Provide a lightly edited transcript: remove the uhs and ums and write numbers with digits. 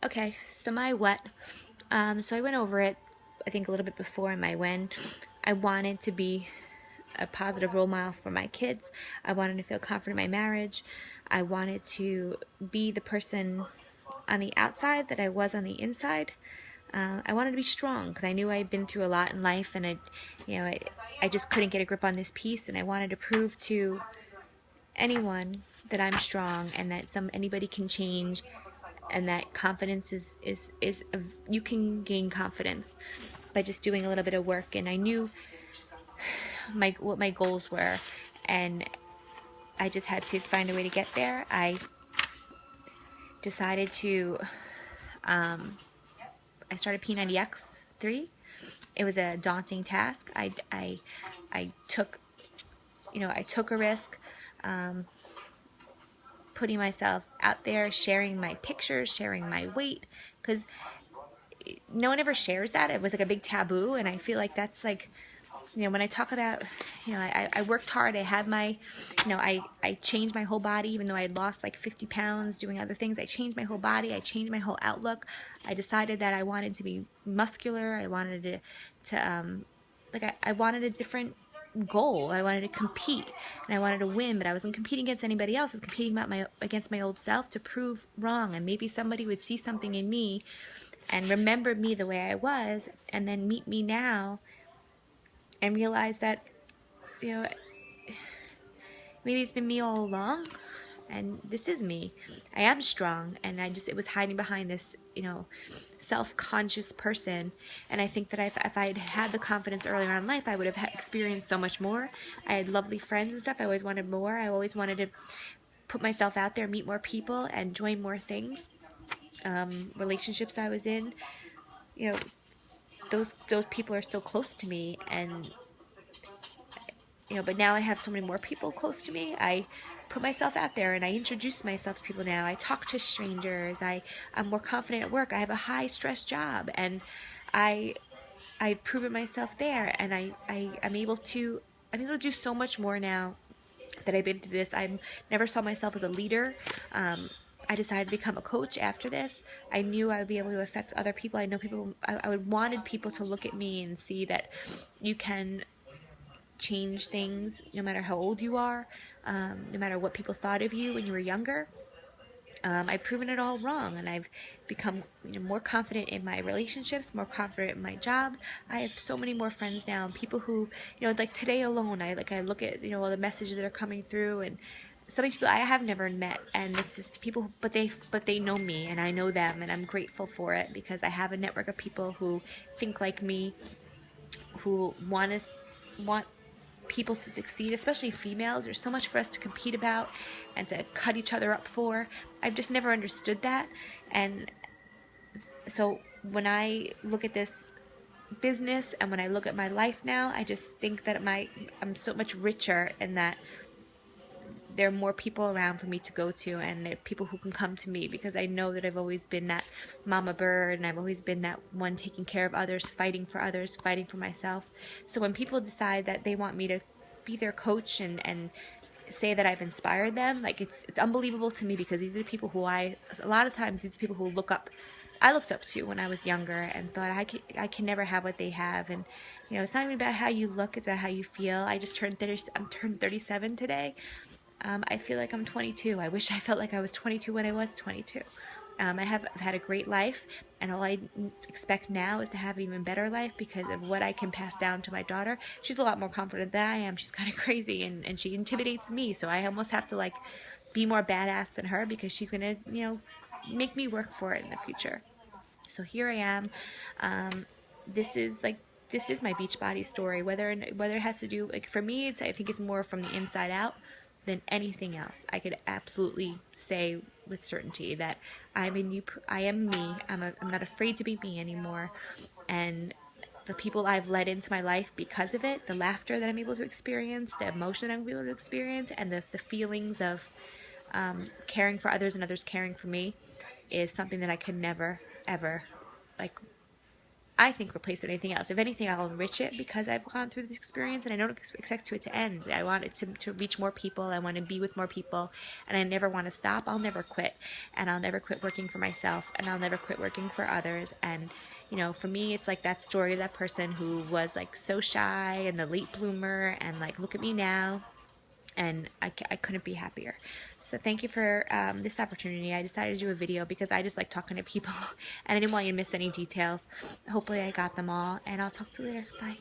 Okay, so my what? So I went over it, I think a little bit before in my when. I wanted to be a positive role model for my kids. I wanted to feel confident in my marriage. I wanted to be the person on the outside that I was on the inside. I wanted to be strong because I knew I'd been through a lot in life, and I just couldn't get a grip on this piece, and I wanted to prove to anyone that I'm strong and that anybody can change, and that confidence you can gain confidence by just doing a little bit of work. And I knew what my goals were, and I just had to find a way to get there. I decided to I started P90X3. It was a daunting task. I took I took a risk, putting myself out there, sharing my pictures, sharing my weight, because no one ever shares that. It was like a big taboo, and I feel like that's like, when I talk about, I worked hard. I had my, I changed my whole body, even though I had lost like 50 pounds doing other things. I changed my whole body. I changed my whole outlook. I decided that I wanted to be muscular. I wanted I wanted a different goal. I wanted to compete, and I wanted to win, but I wasn't competing against anybody else. I was competing against my old self to prove wrong, and maybe somebody would see something in me and remember me the way I was, and then meet me now and realize that, you know, maybe it's been me all along, and this is me. I am strong, and it was hiding behind this, self-conscious person. And I think that if I had had the confidence earlier in life, I would have experienced so much more. I had lovely friends and stuff. I always wanted more. I always wanted to put myself out there, meet more people, and join more things. Relationships I was in, you know, those people are still close to me, and but now I have so many more people close to me. I put myself out there, and I introduce myself to people now. I talk to strangers. I'm more confident at work. I have a high stress job, and I I've proven myself there, and I'm able to do so much more now that I've been through this. I never saw myself as a leader. I decided to become a coach after this. I knew I would be able to affect other people. I know people. I would wanted people to look at me and see that you can change things no matter how old you are, no matter what people thought of you when you were younger. I've proven it all wrong, and I've become more confident in my relationships, more confident in my job. I have so many more friends now, and people who, like today alone, I look at all the messages that are coming through, and some of these people I have never met, and it's just people, but they know me, and I know them, and I'm grateful for it because I have a network of people who think like me, who want people to succeed, especially females. There's so much for us to compete about and to cut each other up for. I've just never understood that. And so when I look at this business and when I look at my life now, I just think that I'm so much richer in that there are more people around for me to go to, and there are people who can come to me, because I know that I've always been that mama bird, and I've always been that one taking care of others, fighting for myself. So when people decide that they want me to be their coach and say that I've inspired them, like it's unbelievable to me, because these are the people who a lot of times these people who I looked up to when I was younger, and thought I can never have what they have. And it's not even about how you look, it's about how you feel. I just turned 37 today. I feel like I'm 22. I wish I felt like I was 22 when I was 22. I've had a great life, and all I expect now is to have an even better life because of what I can pass down to my daughter. She's a lot more confident than I am. She's kind of crazy, and she intimidates me, so I almost have to be more badass than her, because she's gonna make me work for it in the future. So here I am. This is my Beachbody story. Whether it has to do, for me, I think it's more from the inside out than anything else. I could absolutely say with certainty that I am me. I'm not afraid to be me anymore, and the people I've led into my life because of it, the laughter that I'm able to experience, the emotion that I'm able to experience, and the feelings of caring for others and others caring for me, is something that I can never ever, like, I think, replace with anything else. If anything, I'll enrich it because I've gone through this experience, and I don't expect it to end. I want it to reach more people. I want to be with more people, and I never want to stop. I'll never quit, and I'll never quit working for myself, and I'll never quit working for others. And you know, for me, it's like that story of that person who was like so shy and the late bloomer, and like, look at me now. And I couldn't be happier. So thank you for this opportunity. I decided to do a video because I just like talking to people and I didn't want you to miss any details. Hopefully I got them all, and I'll talk to you later. Bye.